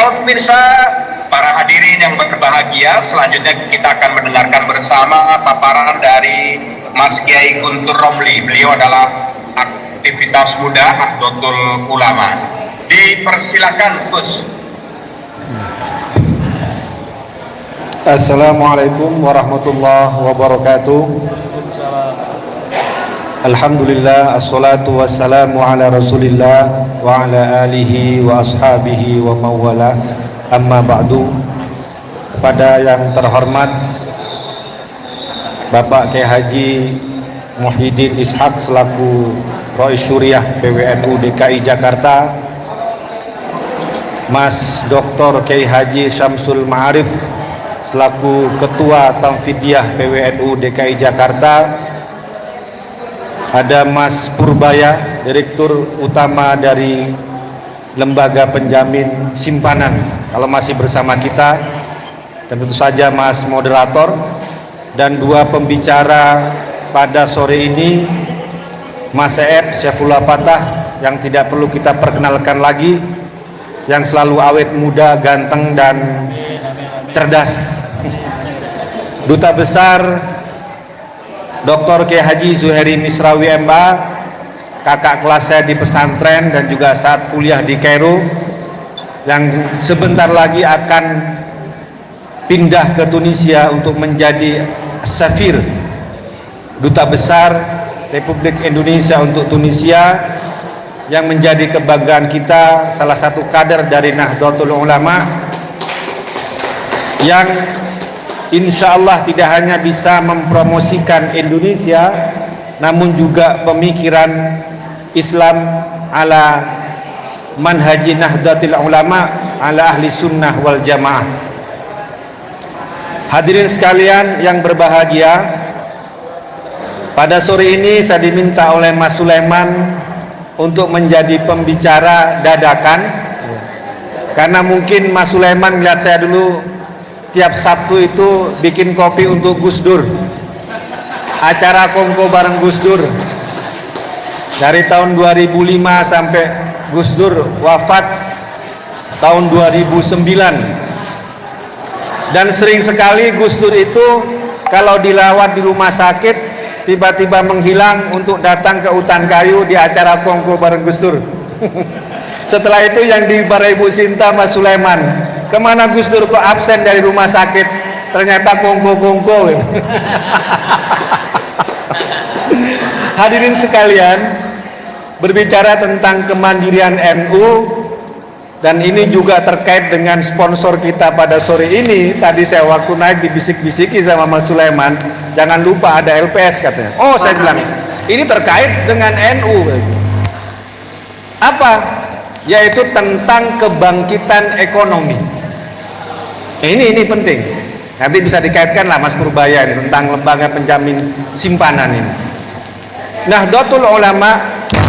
Para pemirsa, para hadirin yang berbahagia, selanjutnya kita akan mendengarkan bersama paparan dari Mas Kiai Guntur Romli. Beliau adalah aktivitas muda Nahdlatul Ulama. Dipersilakan, Gus. Assalamualaikum warahmatullahi wabarakatuh. Alhamdulillah, assalatu wassalamu ala rasulillah wa ala alihi wa ashabihi wa mawala, amma ba'du. Kepada yang terhormat Bapak Kiai Haji Muhyiddin Ishaq selaku Rais Syuriah PWNU DKI Jakarta, Mas Dr. Kiai Haji Syamsul Ma'arif selaku Ketua Tamfidiyah PWNU DKI Jakarta, ada Mas Purbaya, Direktur Utama dari Lembaga Penjamin Simpanan kalau masih bersama kita, dan tentu saja Mas Moderator, dan dua pembicara pada sore ini, Mas Saeb Syaifullah Fatah yang tidak perlu kita perkenalkan lagi, yang selalu awet muda, ganteng dan cerdas, Duta Besar Dr. Kiai Haji Zuhairi Misrawi MA, kakak kelas saya di pesantren dan juga saat kuliah di Kairo, yang sebentar lagi akan pindah ke Tunisia untuk menjadi Safir, Duta Besar Republik Indonesia untuk Tunisia, yang menjadi kebanggaan kita, salah satu kader dari Nahdlatul Ulama yang insya Allah tidak hanya bisa mempromosikan Indonesia, namun juga pemikiran Islam ala manhaji Nahdlatul Ulama ala ahli sunnah wal jamaah. Hadirin sekalian yang berbahagia, pada sore ini saya diminta oleh Mas Sulaiman untuk menjadi pembicara dadakan, karena mungkin Mas Sulaiman melihat saya dulu tiap Sabtu itu bikin kopi untuk Gus Dur, acara kongko bareng Gus Dur dari tahun 2005 sampai Gus Dur wafat tahun 2009. Dan sering sekali Gus Dur itu kalau dilawat di rumah sakit tiba-tiba menghilang untuk datang ke hutan kayu di acara kongko bareng Gus Dur. Setelah itu yang di Barai Ibu Sinta Mas Sulaiman, kemana Gus Dur kok absen dari rumah sakit? Ternyata kongko-kongko. Hadirin sekalian, berbicara tentang kemandirian NU, dan ini juga terkait dengan sponsor kita pada sore ini. Tadi saya waktu naik dibisik-bisiki sama Mas Sulaiman, jangan lupa ada LPS katanya. Oh, saya bilang ini terkait dengan NU. Apa? Yaitu tentang kebangkitan ekonomi. Ini penting. Nanti bisa dikaitkan lah Mas Purbaya ini tentang lembaga penjamin simpanan ini. Nahdlatul Ulama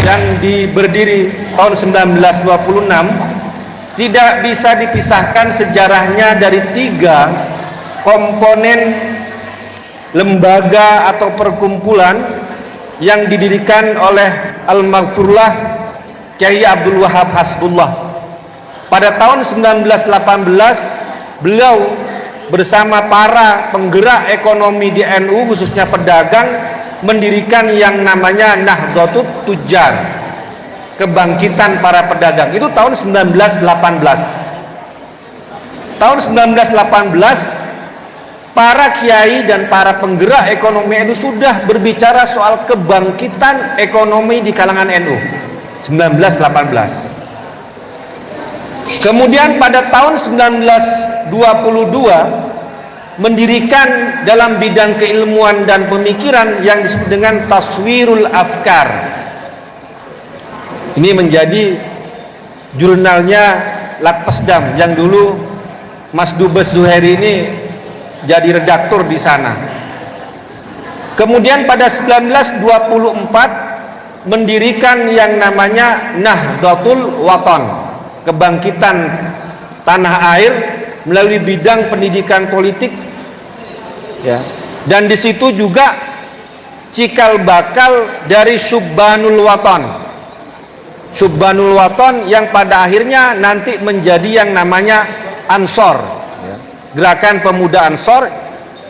yang berdiri tahun 1926 tidak bisa dipisahkan sejarahnya dari tiga komponen lembaga atau perkumpulan yang didirikan oleh Al-Maghfurlah Kiai Abdul Wahab Hasbullah. Pada tahun 1918 beliau bersama para penggerak ekonomi di NU, khususnya pedagang, mendirikan yang namanya Nahdlatul Tujjar, kebangkitan para pedagang. Itu tahun 1918. Tahun 1918 para kiai dan para penggerak ekonomi NU sudah berbicara soal kebangkitan ekonomi di kalangan NU. 1918. Kemudian pada tahun 1922 mendirikan dalam bidang keilmuan dan pemikiran yang disebut dengan Taswirul Afkar. Ini menjadi jurnalnya Lakpesdam yang dulu Mas Dubes Zuhairi ini jadi redaktur di sana. Kemudian pada 1924 mendirikan yang namanya Nahdlatul Watan, kebangkitan tanah air melalui bidang pendidikan politik, ya. Dan di situ juga cikal bakal dari Syubbanul Watan. Syubbanul Waton yang pada akhirnya nanti menjadi yang namanya Ansor, Gerakan Pemuda Ansor,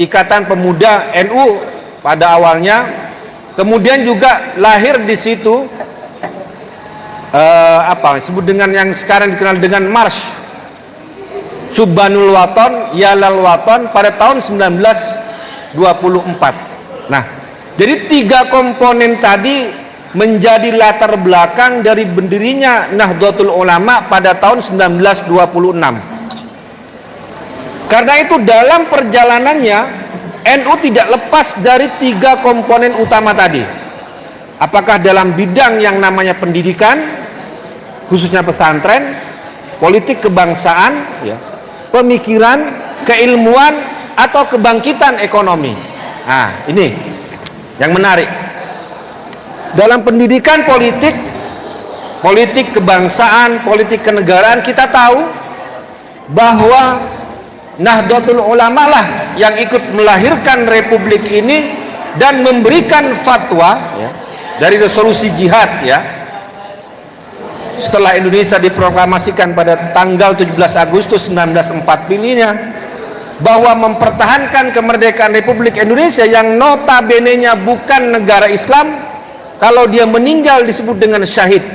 Ikatan Pemuda NU pada awalnya. Kemudian juga lahir di situ disebut dengan yang sekarang dikenal dengan Mars Syubbanul Waton Yalal Waton pada tahun 1924. Nah, jadi 3 komponen tadi menjadi latar belakang dari berdirinya Nahdlatul Ulama pada tahun 1926. Karena itu dalam perjalanannya NU tidak lepas dari 3 komponen utama tadi. Apakah dalam bidang yang namanya pendidikan, khususnya pesantren, politik kebangsaan, pemikiran, keilmuan, atau kebangkitan ekonomi. Nah, ini yang menarik. Dalam pendidikan politik kebangsaan, politik kenegaraan, kita tahu bahwa Nahdlatul Ulama lah yang ikut melahirkan republik ini dan memberikan fatwa dari resolusi jihad setelah Indonesia diproklamasikan pada tanggal 17 Agustus 1945 bahwa mempertahankan kemerdekaan Republik Indonesia yang notabene-nya bukan negara Islam, kalau dia meninggal disebut dengan syahid.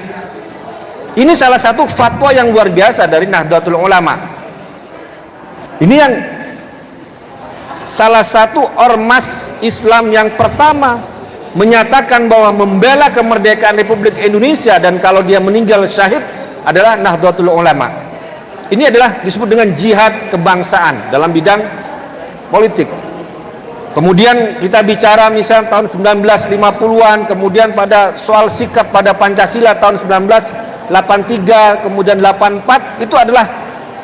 Ini salah satu fatwa yang luar biasa dari Nahdlatul Ulama. Ini yang salah satu ormas Islam yang pertama menyatakan bahwa membela kemerdekaan Republik Indonesia dan kalau dia meninggal syahid adalah Nahdlatul Ulama. Ini adalah disebut dengan jihad kebangsaan dalam bidang politik. Kemudian kita bicara misalnya tahun 1950-an, kemudian pada soal sikap pada Pancasila tahun 1983, kemudian 84, itu adalah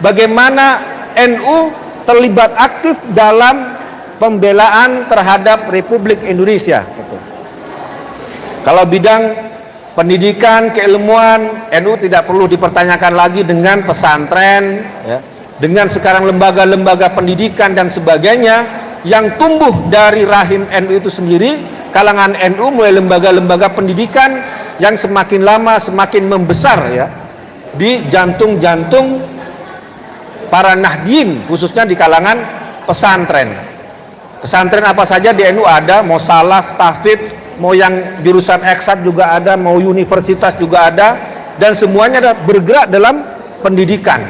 bagaimana NU terlibat aktif dalam pembelaan terhadap Republik Indonesia. Kalau bidang pendidikan, keilmuan, NU tidak perlu dipertanyakan lagi dengan pesantren, dengan sekarang lembaga-lembaga pendidikan dan sebagainya yang tumbuh dari rahim NU itu sendiri. Kalangan NU mulai lembaga-lembaga pendidikan yang semakin lama semakin membesar di jantung-jantung para Nahdien, khususnya di kalangan pesantren. Pesantren apa saja di NU ada, mau salaf, tahfidz, mau yang jurusan eksat juga ada, mau universitas juga ada, dan semuanya ada bergerak dalam pendidikan.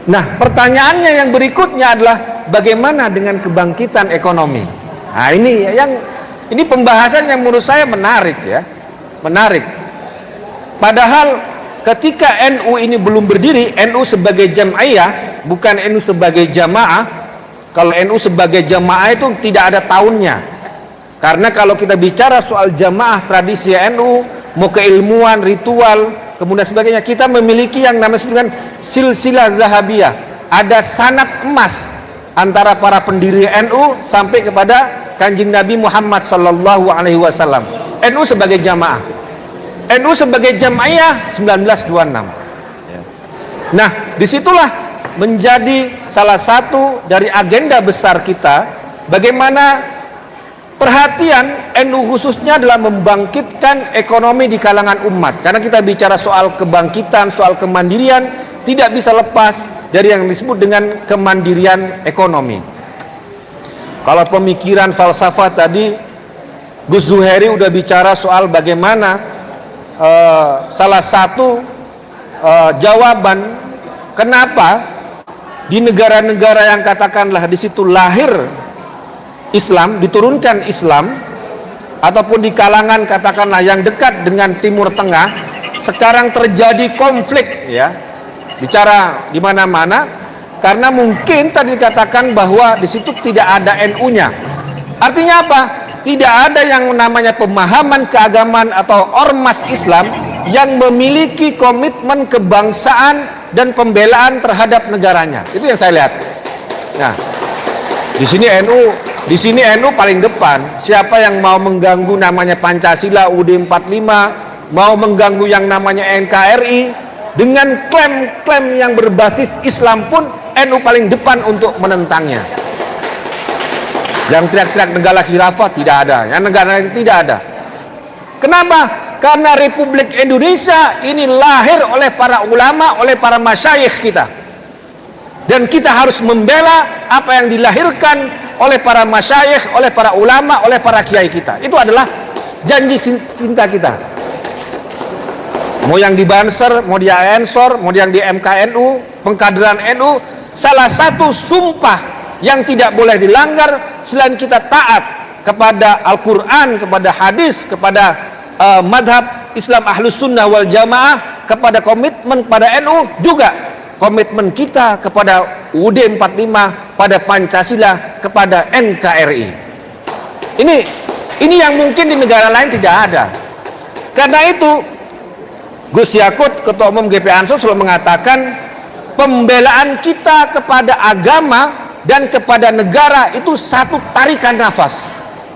Nah, pertanyaannya yang berikutnya adalah bagaimana dengan kebangkitan ekonomi? Nah, ini pembahasan yang menurut saya menarik menarik. Padahal ketika NU ini belum berdiri, NU sebagai jamaah, bukan NU sebagai jamaah. Kalau NU sebagai jamaah itu tidak ada tahunnya. Karena kalau kita bicara soal jamaah tradisi NU, mau keilmuan, ritual, kemudian sebagainya, kita memiliki yang namanya dengan silsilah zahabiyah. Ada sanad emas antara para pendiri NU sampai kepada Kanjeng Nabi Muhammad sallallahu alaihi wasallam. NU sebagai jamaah. NU sebagai jamaah 1926. Nah, disitulah menjadi salah satu dari agenda besar kita, bagaimana perhatian NU khususnya adalah membangkitkan ekonomi di kalangan umat. Karena kita bicara soal kebangkitan, soal kemandirian, tidak bisa lepas dari yang disebut dengan kemandirian ekonomi. Kalau pemikiran falsafah tadi, Gus Zuhairi udah bicara soal bagaimana salah satu jawaban kenapa di negara-negara yang katakanlah di situ lahir Islam, diturunkan Islam, ataupun di kalangan katakanlah yang dekat dengan Timur Tengah, sekarang terjadi konflik bicara di mana-mana, karena mungkin tadi dikatakan bahwa di situ tidak ada NU-nya. Artinya apa? Tidak ada yang namanya pemahaman keagamaan atau ormas Islam yang memiliki komitmen kebangsaan dan pembelaan terhadap negaranya. Itu yang saya lihat. Nah, di sini NU paling depan. Siapa yang mau mengganggu namanya Pancasila, UUD 45, mau mengganggu yang namanya NKRI dengan klaim-klaim yang berbasis Islam pun, NU paling depan untuk menentangnya. Yang teriak-teriak negara khilafah tidak ada, yang negara lain tidak ada. Kenapa? Karena Republik Indonesia ini lahir oleh para ulama, oleh para masyayikh kita. Dan kita harus membela apa yang dilahirkan oleh para masyayikh, oleh para ulama, oleh para kiai kita. Itu adalah janji cinta kita. Mau yang di Banser, mau di Ansor, mau yang di MKNU, pengkaderan NU, salah satu sumpah yang tidak boleh dilanggar selain kita taat kepada Al-Quran, kepada hadis, kepada madhab Islam Ahlus Sunnah wal Jamaah, kepada komitmen pada NU, juga komitmen kita kepada UUD 45, pada Pancasila, kepada NKRI. Ini yang mungkin di negara lain tidak ada. Karena itu Gus Yakut, Ketua Umum GP Ansor, selalu mengatakan pembelaan kita kepada agama dan kepada negara itu satu tarikan nafas,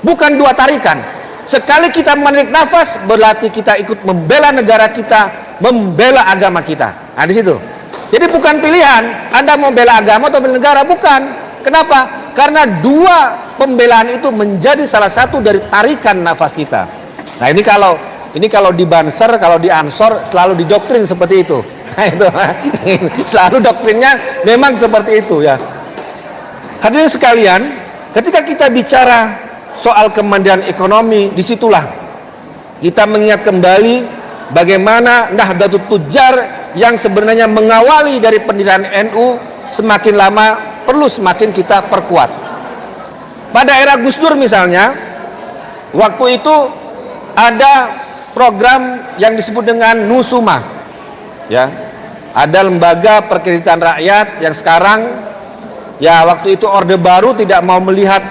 bukan dua tarikan. Sekali kita menarik nafas, berarti kita ikut membela negara kita, membela agama kita. Nah, di situ. Jadi bukan pilihan, Anda mau bela agama atau bela negara, bukan. Kenapa? Karena dua pembelaan itu menjadi salah satu dari tarikan nafas kita. Nah, ini kalau di Banser, kalau di Ansor selalu didoktrin seperti itu. Nah, itu selalu doktrinnya memang seperti itu ya. Hadirin sekalian, ketika kita bicara soal kemandirian ekonomi, disitulah kita mengingat kembali bagaimana Nahdlatul Tujjar yang sebenarnya mengawali dari pendirian NU semakin lama perlu semakin kita perkuat. Pada era Gus Dur misalnya, waktu itu ada program yang disebut dengan Nusuma, ya, ada lembaga perkreditan rakyat yang sekarang, ya, waktu itu Orde Baru tidak mau melihat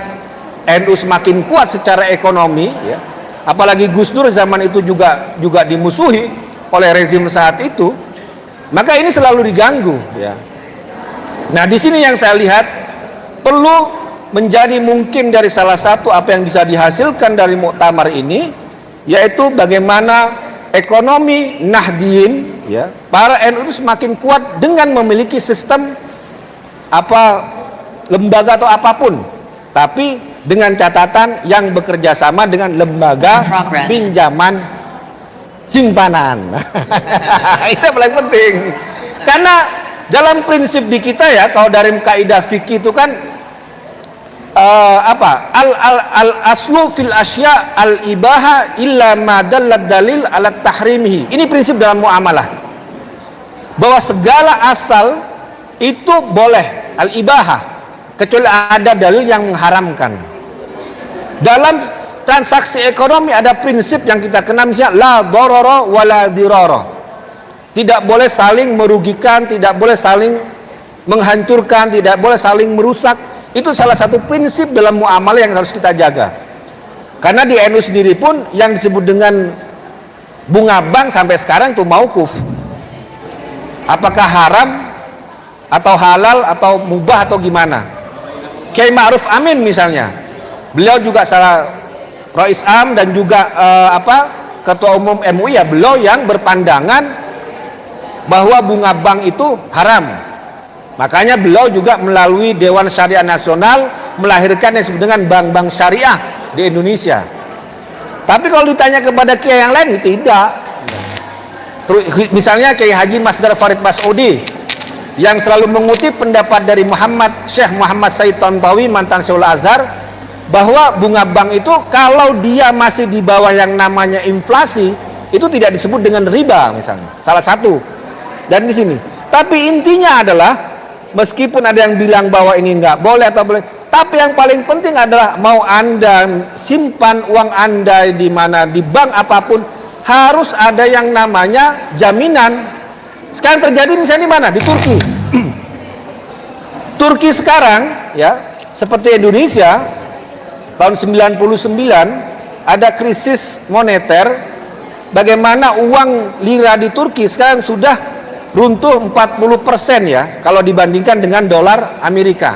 NU semakin kuat secara ekonomi, ya. Apalagi Gus Dur zaman itu juga dimusuhi oleh rezim saat itu, maka ini selalu diganggu, ya. Nah, di sini yang saya lihat perlu menjadi mungkin dari salah satu apa yang bisa dihasilkan dari muktamar ini, yaitu bagaimana ekonomi Nahdien, ya, para NU itu semakin kuat dengan memiliki sistem lembaga atau apapun, tapi dengan catatan yang bekerja sama dengan lembaga pinjaman simpanan. Itu yang paling penting. Karena dalam prinsip di kita, ya, kalau dari kaidah fikih itu kan al aslu fil asya al ibaha illa ma dallat dalil ala tahrimihi. Ini prinsip dalam muamalah, bahwa segala asal itu boleh al ibaha kecuali ada dalil yang mengharamkan. Dalam transaksi ekonomi ada prinsip yang kita kenal, misalnya la dororo wala diroro. Tidak boleh saling merugikan, tidak boleh saling menghancurkan, tidak boleh saling merusak. Itu salah satu prinsip dalam muamalah yang harus kita jaga. Karena di NU sendiri pun yang disebut dengan bunga bank sampai sekarang itu mauquf. Apakah haram atau halal atau mubah atau gimana? Kiai Ma'ruf Amin misalnya, beliau juga salah Rais Am dan juga Ketua Umum MUI, ya, beliau yang berpandangan bahwa bunga bank itu haram. Makanya beliau juga melalui Dewan Syariah Nasional melahirkan yang disebut dengan bank-bank syariah di Indonesia. Tapi kalau ditanya kepada kiai yang lain, tidak. Misalnya Kiai Haji Masdar Farid Mas'udi yang selalu mengutip pendapat dari Syekh Muhammad Said Tontowi, mantan Syekhul Azhar, bahwa bunga bank itu kalau dia masih di bawah yang namanya inflasi, itu tidak disebut dengan riba misalnya, salah satu. Dan di sini, tapi intinya adalah meskipun ada yang bilang bahwa ini nggak boleh atau boleh, tapi yang paling penting adalah mau Anda simpan uang Anda di mana, di bank apapun, harus ada yang namanya jaminan. Sekarang terjadi misalnya di mana? Di Turki. Turki sekarang, ya, seperti Indonesia tahun 99 ada krisis moneter, bagaimana uang lira di Turki sekarang sudah runtuh 40% ya kalau dibandingkan dengan dolar Amerika.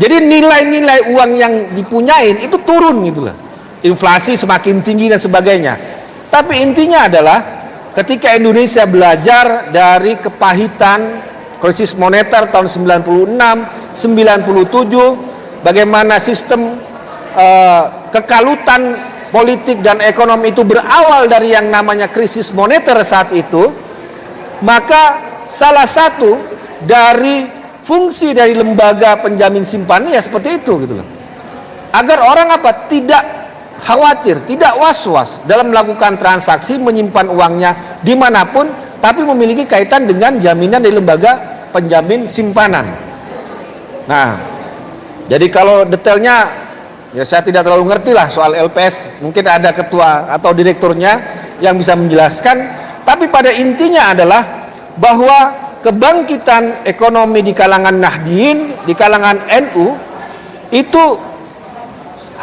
Jadi nilai-nilai uang yang dipunyain itu turun gitu loh. Inflasi semakin tinggi dan sebagainya. Tapi intinya adalah ketika Indonesia belajar dari kepahitan krisis moneter tahun 96, 97, bagaimana sistem kekalutan politik dan ekonomi itu berawal dari yang namanya krisis moneter saat itu, maka salah satu dari fungsi dari lembaga penjamin simpanan ya seperti itu gitu loh. Agar orang apa? Tidak khawatir, tidak was-was dalam melakukan transaksi menyimpan uangnya dimanapun, tapi memiliki kaitan dengan jaminan dari lembaga penjamin simpanan. Nah, jadi kalau detailnya ya saya tidak terlalu ngerti lah soal LPS, mungkin ada ketua atau direkturnya yang bisa menjelaskan, tapi pada intinya adalah bahwa kebangkitan ekonomi di kalangan Nahdliyin, di kalangan NU itu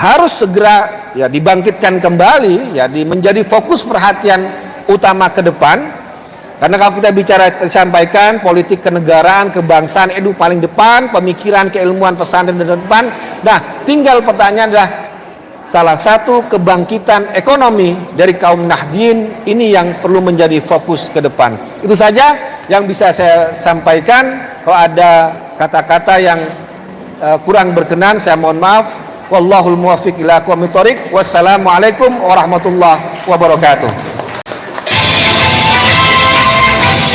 harus segera ya dibangkitkan kembali, ya menjadi fokus perhatian utama ke depan. Karena kalau kita bicara, disampaikan politik kenegaraan, kebangsaan, edu paling depan, pemikiran keilmuan pesantren di depan. Nah, tinggal pertanyaan adalah salah satu kebangkitan ekonomi dari kaum Nahdliyin ini yang perlu menjadi fokus ke depan. Itu saja yang bisa saya sampaikan. Kalau ada kata-kata yang kurang berkenan, saya mohon maaf. Wallahul muwaffiq ila aqwamit thoriq. Wassalamualaikum warahmatullahi wabarakatuh.